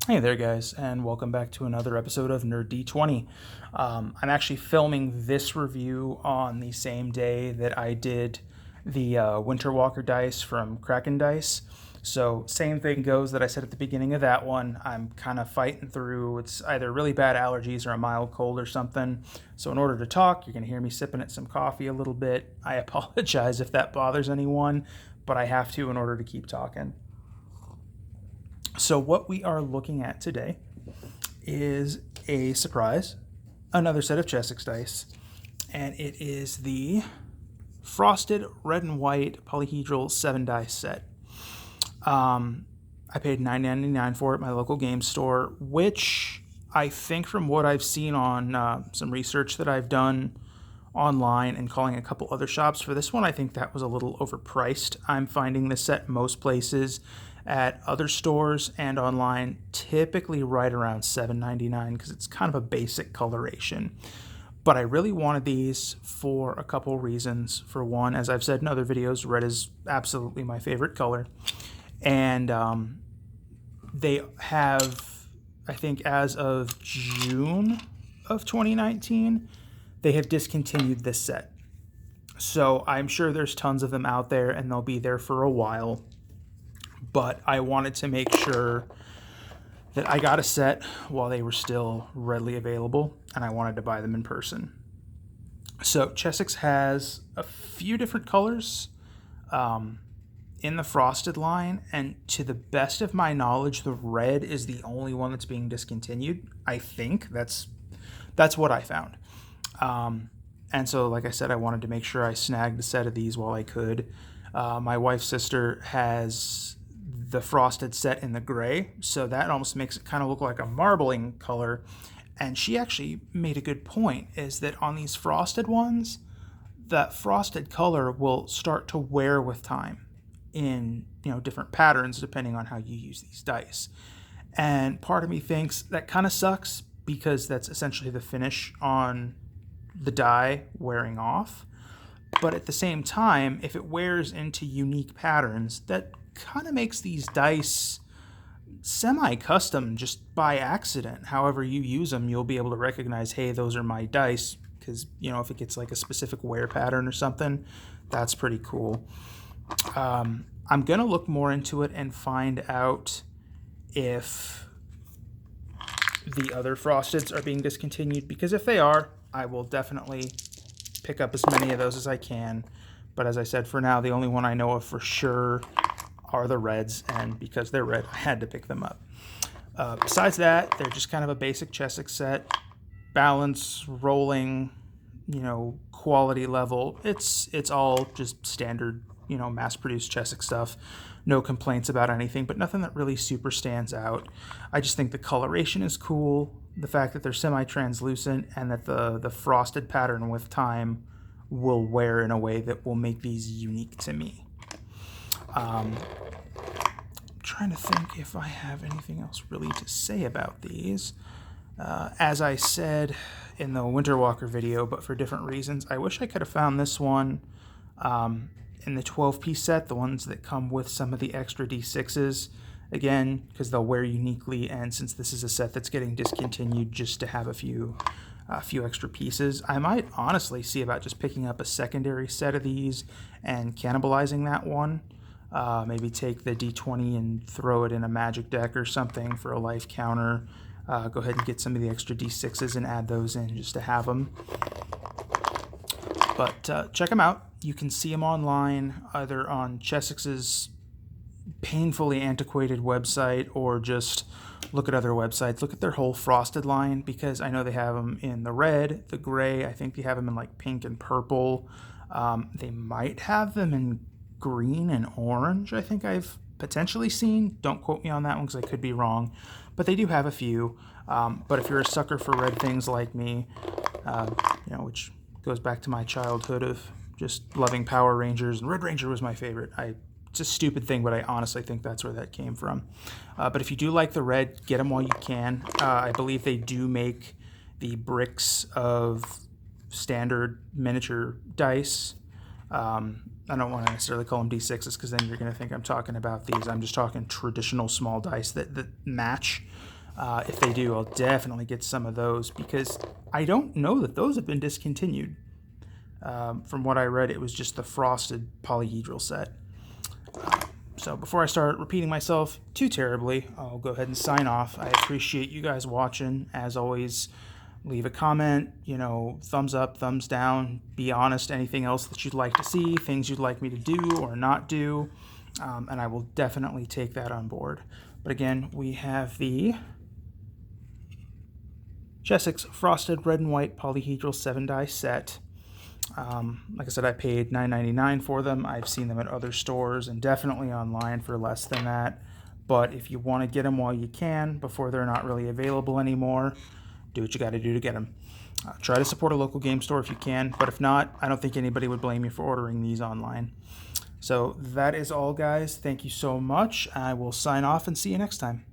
Hey there, guys, and welcome back to another episode of NERd20. I'm actually filming this review on the same day that I did the Winter Walker dice from Kraken Dice. So, same thing goes that I said at the beginning of that one. I'm kind of fighting through. It's either really bad allergies or a mild cold or something. So, in order to talk, you're going to hear me sipping at some coffee a little bit. I apologize if that bothers anyone, but I have to in order to keep talking. So what we are looking at today is a surprise, another set of CHESSEX dice, and it is the Frosted Red and White Polyhedral 7-die set. I paid $9.99 for it at my local game store, which I think from what I've seen on some research that I've done online and calling a couple other shops for this one, I think that was a little overpriced. I'm finding this set most places at other stores and online typically right around $7.99 because it's kind of a basic coloration. But I really wanted these for a couple reasons. For one, as I've said in other videos, red is absolutely my favorite color. And they have, I think as of June of 2019, they have discontinued this set. So I'm sure there's tons of them out there and they'll be there for a while. But I wanted to make sure that I got a set while they were still readily available, and I wanted to buy them in person. So CHESSEX has a few different colors in the Frosted line, and to the best of my knowledge, the red is the only one that's being discontinued. I think that's what I found. And so, like I said, I wanted to make sure I snagged a set of these while I could. My wife's sister has the Frosted set in the gray, so that almost makes it kind of look like a marbling color. And she actually made a good point, is that on these Frosted ones, that Frosted color will start to wear with time in different patterns depending on how you use these dice. And part of me thinks that kind of sucks because that's essentially the finish on the die wearing off. But at the same time, if it wears into unique patterns, that kind of makes these dice semi-custom just by accident. However you use them, you'll be able to recognize, hey, those are my dice, because if it gets like a specific wear pattern or something, that's pretty cool. I'm gonna look more into it and find out if the other Frosteds are being discontinued, because if they are, I will definitely pick up as many of those as I can. But as I said, for now, the only one I know of for sure are the reds, and because they're red, I had to pick them up. Besides that, they're just kind of a basic CHESSEX set. Balance, rolling, quality level. It's all just standard, mass-produced CHESSEX stuff. No complaints about anything, but nothing that really super stands out. I just think the coloration is cool. The fact that they're semi-translucent and that the frosted pattern with time will wear in a way that will make these unique to me. I'm trying to think if I have anything else really to say about these. As I said in the Winter Walker video, but for different reasons, I wish I could have found this one in the 12-piece set, the ones that come with some of the extra D6s. Again, because they'll wear uniquely, and since this is a set that's getting discontinued, just to have a few extra pieces. I might honestly see about just picking up a secondary set of these and cannibalizing that one. Maybe take the D20 and throw it in a magic deck or something for a life counter. Go ahead and get some of the extra D6s and add those in just to have them. But check them out. You can see them online, either on CHESSEX's painfully antiquated website, or just look at other websites. Look at their whole Frosted line, because I know they have them in the red, the gray. I think they have them in like pink and purple. They might have them in green and orange, I think I've potentially seen. Don't quote me on that one because I could be wrong, but they do have a few. But if you're a sucker for red things like me, which goes back to my childhood of just loving Power Rangers, and Red Ranger was my favorite. It's a stupid thing, but I honestly think that's where that came from. But if you do like the red, get them while you can. I believe they do make the bricks of standard miniature dice. I don't want to necessarily call them D6s because then you're going to think I'm talking about these. I'm just talking traditional small dice that match. If they do, I'll definitely get some of those because I don't know that those have been discontinued. From what I read, it was just the frosted polyhedral set. So before I start repeating myself too terribly, I'll go ahead and sign off. I appreciate you guys watching. As always, leave a comment, thumbs up, thumbs down, be honest, anything else that you'd like to see, things you'd like me to do or not do, and I will definitely take that on board. But again, we have the CHESSEX Frosted Red and White Polyhedral 7-die set. Like I said, I paid $9.99 for them. I've seen them at other stores and definitely online for less than that. But if you want to get them while you can, before they're not really available anymore, do what you got to do to get them. Try to support a local game store if you can, but if not, I don't think anybody would blame you for ordering these online. So that is all, guys. Thank you so much. I will sign off and see you next time.